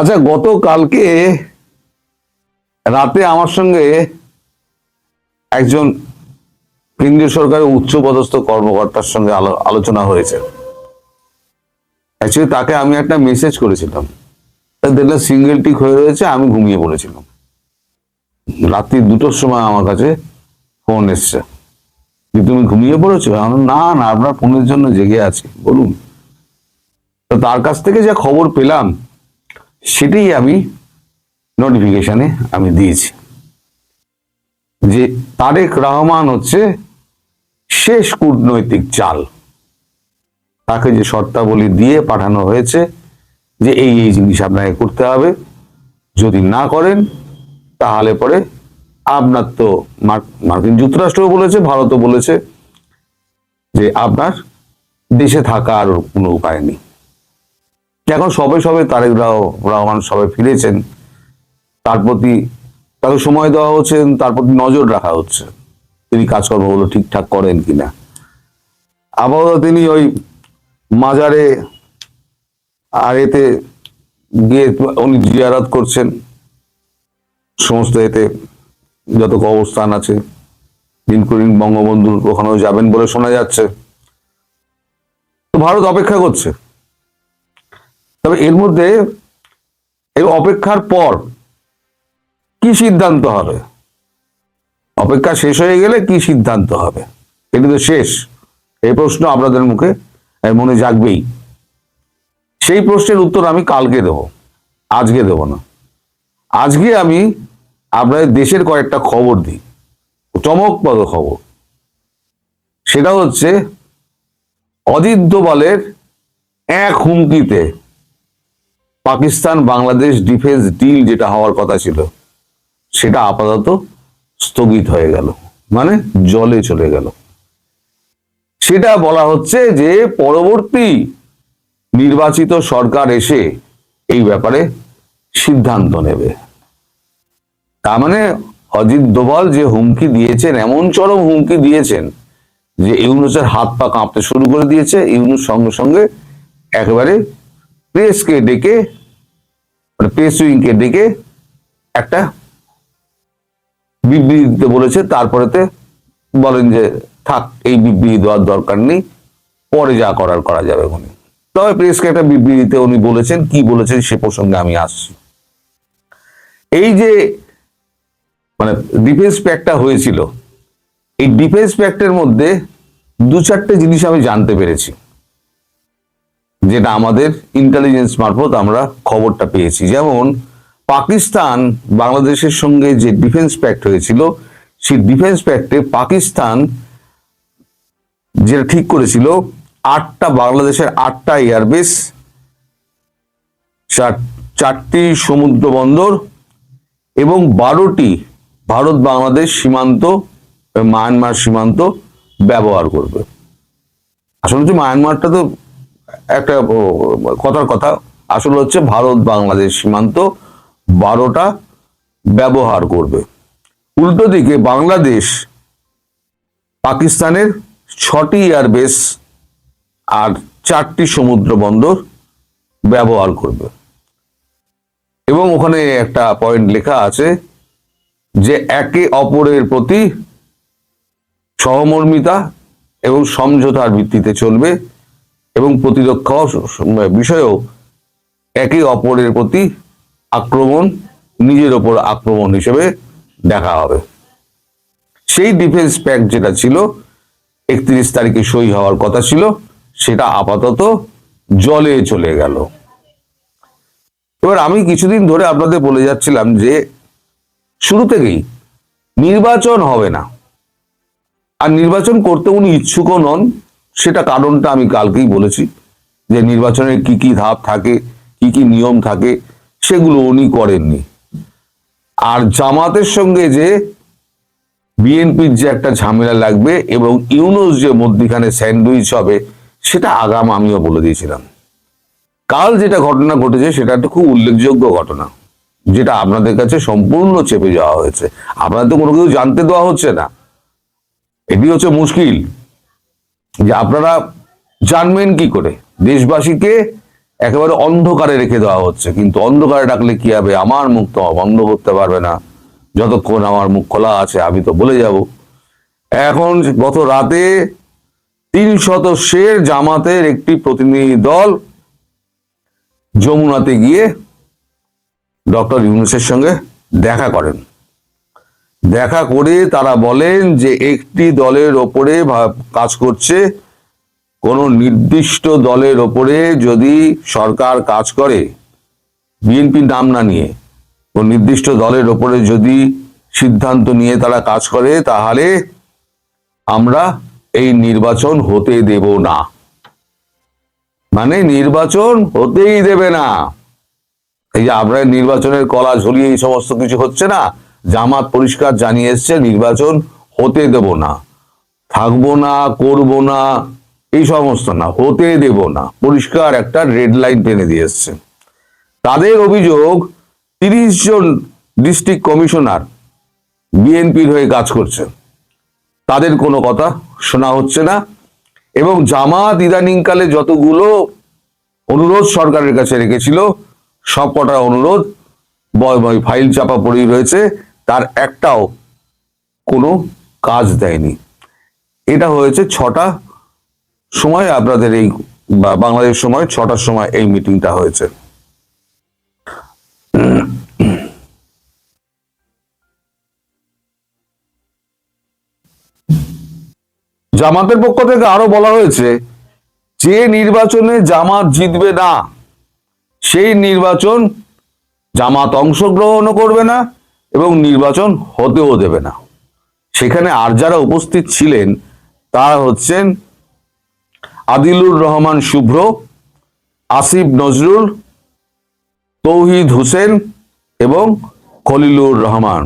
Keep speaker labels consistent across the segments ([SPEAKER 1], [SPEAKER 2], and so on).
[SPEAKER 1] আচ্ছা, গতকালকে রাতে আমার সঙ্গে একজন কেন্দ্রীয় সরকারের উচ্চপদস্থ কর্মকর্তার সঙ্গে আলোচনা হয়েছে। অ্যাকচুয়ালি তাকে আমি একটা মেসেজ করেছিলাম, দেখলাম সিঙ্গেল টিক হয়ে রয়েছে, আমি ঘুমিয়ে পড়েছিলাম। রাত্রি 2টোর সময় আমার কাছে ফোন এসছে যে তুমি ঘুমিয়ে পড়েছো। না না, আপনার ফোনের জন্য জেগে আছি, বলুন। তো তার কাছ থেকে যে খবর পেলাম সেটাই আমি নোটিফিকেশনে আমি দিয়েছি, যে তারেক রহমান হচ্ছে শেষ কূটনৈতিক চাল। তাকে যে শর্তাবলী দিয়ে পাঠানো হয়েছে যে এই এই জিনিস আপনাকে করতে হবে, যদি না করেন তাহলে পরে আপনার তো মার্কিন যুক্তরাষ্ট্রও বলেছে, ভারতও বলেছে যে আপনার দেশে থাকা আর কোনো উপায় নেই। এখন সবে সবে তারেক রহমান সবে ফিরেছেন, তার প্রতি তাকে সময় দেওয়া হচ্ছে, তার প্রতি নজর রাখা হচ্ছে তিনি কাজকর্মগুলো ঠিকঠাক করেন কিনা। আপাতত তিনি ওই মাজারে আর এতে গিয়ে উনি জিয়ারত করছেন, সমস্ত এতে যত কবরস্থান আছে, দিন করিম বঙ্গবন্ধুর ওখানেও যাবেন বলে শোনা যাচ্ছে। তো ভারত অপেক্ষা করছে, তবে এর মধ্যে এই অপেক্ষার পর কি সিদ্ধান্ত হবে, অপেক্ষা শেষ হয়ে গেলে কি সিদ্ধান্ত হবে, এটা তো শেষ। এই প্রশ্ন আপনাদের মুখে মনে জাগবেই। সেই প্রশ্নের উত্তর আমি কালকে দেব, আজকে দেব না। আজকে আমি আপনাদের দেশের কয়েকটা খবর দিই, চমকপ্রদ খবর। সেটা হচ্ছে অজিত দোভালের এক হুমকিতে পাকিস্তান বাংলাদেশ ডিফেন্স ডিল যেটা হওয়ার কথা ছিল সেটা আপাতত স্থগিত হয়ে গেল, মানে জলে চলে গেল। সেটা বলা হচ্ছে যে পরবর্তী নির্বাচিত সরকার এসে এই ব্যাপারে সিদ্ধান্ত নেবে। তার মানে অজিত দোভাল যে হুমকি দিয়েছেন, এমন চরম হুমকি দিয়েছেন যে ইউনূসের হাত পা কাঁপতে শুরু করে দিয়েছে। ইউনূস সঙ্গে সঙ্গে একেবারে প্রেসকে ডেকে, মানে প্রেস উইংকে ডেকে একটা বিবৃতি দিতে বলেছে। তারপরেতে বলেন যে থাক, এই বিবৃতি দেওয়ার দরকার নেই, পরে যা করার করা যাবে। উনি তবে প্রেসকে একটা বিবৃতিতে উনি বলেছেন, কি বলেছেন সে প্রসঙ্গে আমি আসছি। এই যে মানে ডিফেন্স প্যাক্টটা হয়েছিল, এই ডিফেন্স প্যাক্টের মধ্যে 2-4টে জিনিস আমি জানতে পেরেছি, যেটা আমাদের ইন্টেলিজেন্স মারফত আমরা খবরটা পেয়েছি। যেমন পাকিস্তান বাংলাদেশের সঙ্গে যে ডিফেন্স প্যাক্ট হয়েছিল, সেই ডিফেন্স প্যাক্টে পাকিস্তান যেটা ঠিক করেছিল, বাংলাদেশের 8টা এয়ারবেস, 4টি সমুদ্র বন্দর এবং 12টি ভারত বাংলাদেশ সীমান্ত, মায়ানমার সীমান্ত ব্যবহার করবে। আসলে হচ্ছে মায়ানমারটা তো একটা কথার কথা, আসলে হচ্ছে ভারত বাংলাদেশ সীমান্ত 12টা ব্যবহার করবে। উল্টো দিকে বাংলাদেশ পাকিস্তানের 6টি এয়ারবেস আর 4টি সমুদ্র বন্দর ব্যবহার করবে। এবং ওখানে একটা পয়েন্ট লেখা আছে যে একে অপরের প্রতি সহমর্মিতা এবং সমঝোতার ভিত্তিতে চলবে, এবং প্রতিরক্ষা বিষয়েও একে অপরের প্রতি আক্রমণ নিজের ওপর আক্রমণ হিসেবে দেখা হবে। সেই ডিফেন্স প্যাক্ট যেটা ছিল 31 তারিখে সই হওয়ার কথা ছিল, সেটা আপাতত জলে চলে গেল। এবার আমি কিছুদিন ধরে আপনাদের বলে যাচ্ছিলাম যে শুরু থেকেই নির্বাচন হবে না, আর নির্বাচন করতে উনি ইচ্ছুকও নন। সেটা কারণটা আমি কালকেই বলেছি, যে নির্বাচনের কি কি ধাপ থাকে, কি কি নিয়ম থাকে, সেগুলো উনি করেননি। আর জামাতের সঙ্গে যে বিএনপির যে একটা ঝামেলা লাগবে এবং ইউনূস যে মধ্যখানে স্যান্ডউইচ হবে, সেটা আগাম আমিও বলে দিয়েছিলাম। কাল যেটা ঘটনা ঘটেছে সেটা একটা খুব উল্লেখযোগ্য ঘটনা, যেটা আপনাদের কাছে সম্পূর্ণ চেপে যাওয়া হয়েছে। আপনাদের তো কোনো কিছু জানতে দেওয়া হচ্ছে না, এটি হচ্ছে মুশকিল, যে আপনারা জানবেন কি করে। দেশবাসীকে একেবারে অন্ধকারে রেখে দেওয়া হচ্ছে। কিন্তু অন্ধকারে ডাকলে কি হবে, আমার মুখ তো বন্ধ করতে পারবে না, যতক্ষণ আমার মুখ খোলা আছে আমি তো বলে যাব। এখন গত রাতে 300 শের জামাতের একটি প্রতিনিধি দল যমুনাতে গিয়ে ডক্টর ইউনূসের সঙ্গে দেখা করেন। দেখা করে তারা বলেন যে একটি দলের ওপরে কাজ করছে, কোন নির্দিষ্ট দলের ওপরে যদি সরকার কাজ করে, বিএনপির নাম না নিয়ে কোন নির্দিষ্ট দলের ওপরে যদি সিদ্ধান্ত নিয়ে তারা কাজ করে, তাহলে আমরা এই নির্বাচন হতে দেব না। মানে নির্বাচন হতেই দেবে না। এই যে আমরা নির্বাচনের কলা ঝুলিয়ে এই সমস্ত কিছু হচ্ছে না, জামাত পরিষ্কার জানিয়ে এসছে নির্বাচন হতে দেব না, থাকবো না, করব না, এই সমস্ত না, হতে দেব না, পরিষ্কার একটা রেড লাইন টেনে দিয়ে এসছে। তাদের অভিযোগ 30 জন ডিস্ট্রিক্ট কমিশনার বিএনপির হয়ে কাজ করছে, তাদের কোনো কথা শোনা হচ্ছে না। এবং জামাত ইদানিংকালে যতগুলো অনুরোধ সরকারের কাছে রেখেছিল, সবকটা অনুরোধ ফাইল চাপা পড়েই রয়েছে, তার একটাও কোনো কাজ দেয়নি। এটা হয়েছে 6টা সময়, আপনাদের এই বাংলাদেশ সময় 6টার সময় এই মিটিংটা হয়েছে। জামাতের পক্ষ থেকে আরো বলা হয়েছে যে নির্বাচনে জামাত জিতবে না, সেই নির্বাচন জামাত অংশগ্রহণও করবে না এবং নির্বাচন হতেও দেবে না। সেখানে আর যারা উপস্থিত ছিলেন তারা হচ্ছেন আদিলুর রহমান শুভ্র, আসিফ নজরুল, তৌহিদ হোসেন এবং খলিলুর রহমান।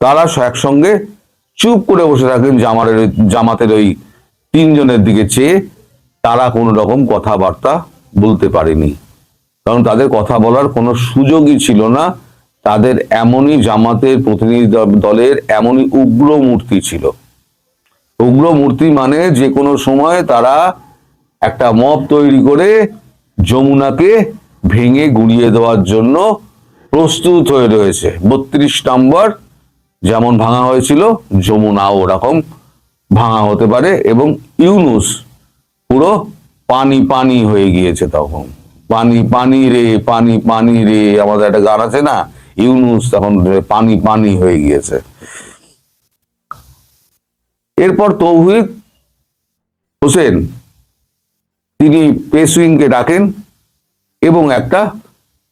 [SPEAKER 1] তারা একসঙ্গে চুপ করে বসে থাকেন জামাতের ওই 3 জনের দিকে চেয়ে। তারা কোনো রকম কথাবার্তা বলতে পারেনি, কারণ তাদের কথা বলার কোনো সুযোগই ছিল না। তাদের এমনই জামাতের প্রতিনিধি দলের এমনই উগ্র মূর্তি ছিল। উগ্র মূর্তি মানে যে কোনো সময় তারা একটা মব তৈরি করে যমুনাকে ভেঙে গুড়িয়ে দেওয়ার জন্য প্রস্তুত হয়ে রয়েছে। 32 নম্বর যেমন ভাঙা হয়েছিল, যমুনাও ওরকম ভাঙা হতে পারে। এবং ইউনূস পুরো পানি পানি হয়ে গিয়েছে তখন। পানি পানি রে, পানি পানি রে, আমাদের একটা গান আছে না, ইউনূস তখন পানি পানি হয়ে গিয়েছে। এরপর তৌহিদ হোসেন তিনি প্রেস উইংকে ডাকেন এবং একটা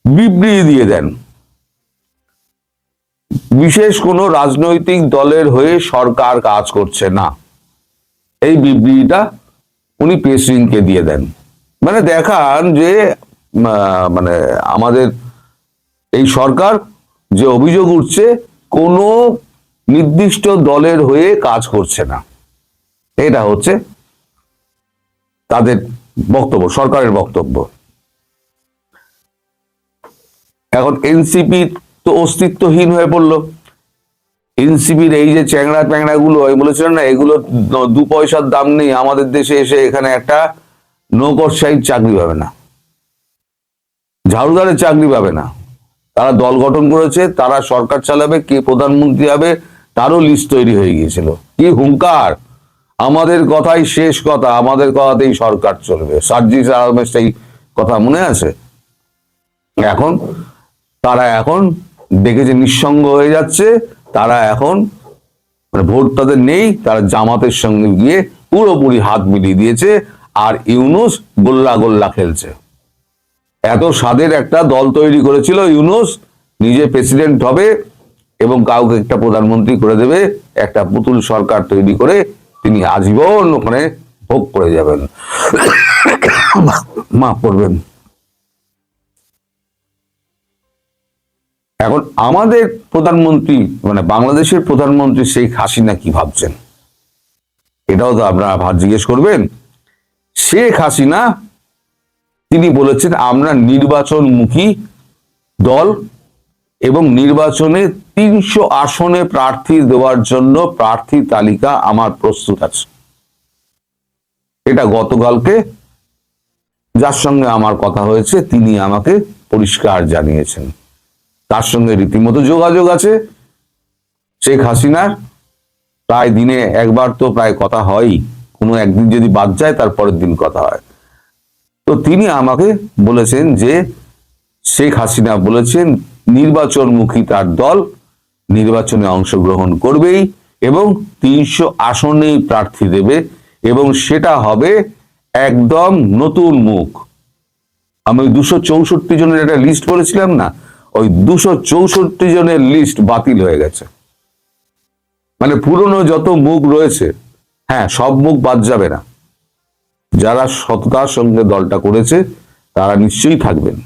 [SPEAKER 1] বিবৃতি দিয়ে দেন, বিশেষ কোনো রাজনৈতিক দলের হয়ে সরকার কাজ করছে না। এই বিবৃতিটা উনি প্রেস উইংকে দিয়ে দেন, মানে দেখান যে মানে আমাদের এই সরকার যে অভিযোগ উঠছে কোনো নির্দিষ্ট দলের হয়ে কাজ করছে না। এটা হচ্ছে তাদের বক্তব্য, সরকারের বক্তব্য। এখন এনসিপি তো অস্তিত্বহীন হয়ে পড়লো। এনসিপির এই যে চ্যাংড়া প্যাংড়া গুলো বলেছিলেন না, এগুলো 2 পয়সার দাম নেই, আমাদের দেশে এসে এখানে একটা নৌকরশাহীর চাকরি পাবে না, ঝাড়ুদারের চাকরি পাবে না। তারা দল গঠন করেছে, তারা সরকার চালাবে, কে প্রধানমন্ত্রী হবে তারও লিস্ট তৈরি হয়ে গিয়েছিল। কি হুঙ্কার, আমাদের কথাই শেষ কথা, আমাদের কথাতেই সরকার চলবে। সার্জিস আহমেদ সেই কথা মনে আছে? এখন তারা এখন দেখেছে নিঃসঙ্গ হয়ে যাচ্ছে, তারা এখন মানে ভোট তাদের নেই, তারা জামাতের সঙ্গে গিয়ে পুরোপুরি হাত মিলিয়ে দিয়েছে। আর ইউনূস গোল্লা গোল্লা খেলছে। এত স্বাদের একটা দল তৈরি করেছিল ইউনূস, নিজে প্রেসিডেন্ট হবে এবং কাউকে একটা প্রধানমন্ত্রী করে দেবে, একটা পুতুল সরকার তৈরি করে তিনি আজীবন ওখানে ভোগ করে যাবেন। মাফ করবেন। এখন আমাদের প্রধানমন্ত্রী মানে বাংলাদেশের প্রধানমন্ত্রী শেখ হাসিনা কি ভাবছেন, এটাও তো আপনারা জিজ্ঞেস করবেন। শেখ হাসিনা তিনি বলেছেন আমরা নির্বাচনমুখী দল এবং নির্বাচনে 300 আসনে প্রার্থী দেওয়ার জন্য প্রার্থী তালিকা আমার প্রস্তুত আছে। এটা গতকালকে যার সঙ্গে আমার কথা হয়েছে তিনি আমাকে পরিষ্কার জানিয়েছেন, তার সঙ্গে রীতিমতো যোগাযোগ আছে শেখ হাসিনার। প্রায় দিনে একবার তো প্রায় কথা হয়ই, কোনো একদিন যদি বাদ যায় তারপরের দিন কথা হয়। তো তিনি আমাকে বলেছেন যে শেখ হাসিনা বলেছেন নির্বাচনমুখী তার দল নির্বাচনে অংশগ্রহণ করবেই এবং 300 আসনেই প্রার্থী দেবে এবং সেটা হবে একদম নতুন মুখ। আমি 264 জনের একটা লিস্ট বলেছিলাম না, ওই 264 জনের লিস্ট বাতিল হয়ে গেছে। মানে পুরনো যত মুখ রয়েছে, হ্যাঁ সব মুখ বাদ যাবে না, যারা সততার সঙ্গে দলটা করেছে তারা নিশ্চয়ই থাকবেন,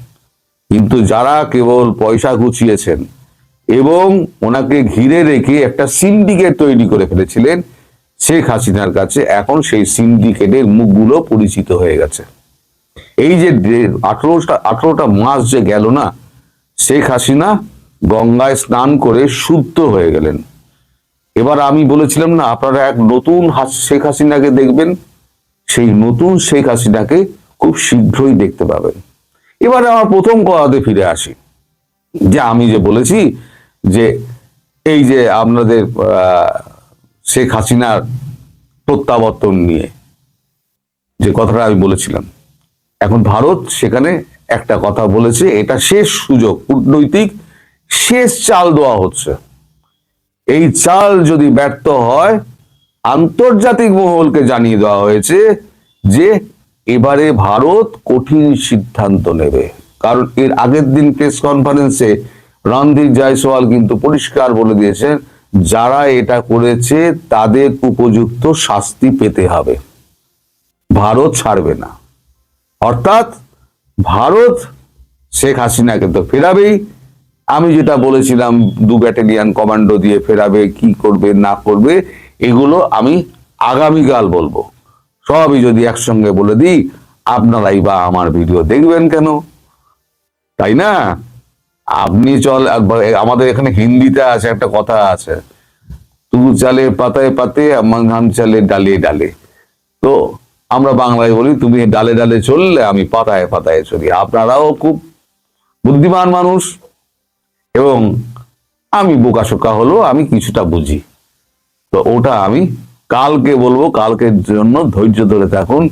[SPEAKER 1] কিন্তু যারা কেবল পয়সা গুছিয়েছেন এবং ওনাকে ঘিরে রেখে একটা সিন্ডিকেট তৈরি করে ফেলেছিলেন শেখ হাসিনার কাছে, এখন সেই সিন্ডিকেটের মুখগুলো পরিচিত হয়ে গেছে। এই যে 18টা মাস যে গেল না, শেখ হাসিনা গঙ্গায় স্নান করে শুদ্ধ হয়ে গেলেন। এবার আমি বলেছিলাম না আপনারা এক নতুন শেখ হাসিনাকে দেখবেন, সেই নতুন শেখ হাসিনাকে খুব শীঘ্রই দেখতে পাবেন। এবারে আমার প্রথম কথাতে ফিরে আসি, যে আমি যে বলেছি যে এই যে আপনাদের শেখ হাসিনার প্রত্যাবর্তন নিয়ে যে কথাটা আমি বলেছিলাম, এখন ভারত সেখানে একটা কথা বলেছে, এটা শেষ সুযোগ, কূটনৈতিক শেষ চাল দেওয়া হচ্ছে। এই চাল যদি ব্যর্থ হয়, আন্তর্জাতিক মহলকে জানিয়ে দেওয়া হয়েছে যে এবারে ভারত কঠিন সিদ্ধান্ত নেবে। কারণ এর আগের দিন প্রেস কনফারেন্সে রণধীর জয়সওয়াল কিন্তু পরিষ্কার বলে দিয়েছেন যারা এটা করেছে তাদের উপযুক্ত শাস্তি পেতে হবে, ভারত ছাড়বে না। অর্থাৎ ভারত শেখ হাসিনাকে তো ফেরাবেই, আমি যেটা বলেছিলাম 2 ব্যাটালিয়ান কমান্ডো দিয়ে ফেরাবে, কি করবে না করবে এগুলো আমি আগামীকাল বলবো। সবই যদি একসঙ্গে বলে দিই আপনারাই বা আমার ভিডিও দেখবেন কেন, তাই না? আপনি আমাদের এখানে হিন্দিতে আছে একটা কথা আছে, তু চালে পাতায় পাতে হাম চালে ডালে ডালে। তো আমরা বাংলায় বলি তুমি ডালে ডালে চললে আমি পাতায় পাতায় চলি। আপনারাও খুব বুদ্ধিমান মানুষ এবং আমি বোকাশোকা হলেও আমি কিছুটা বুঝি, তো ওটা আমি কালকে বলবো। কালকের জন্য ধৈর্য ধরে থাকুন।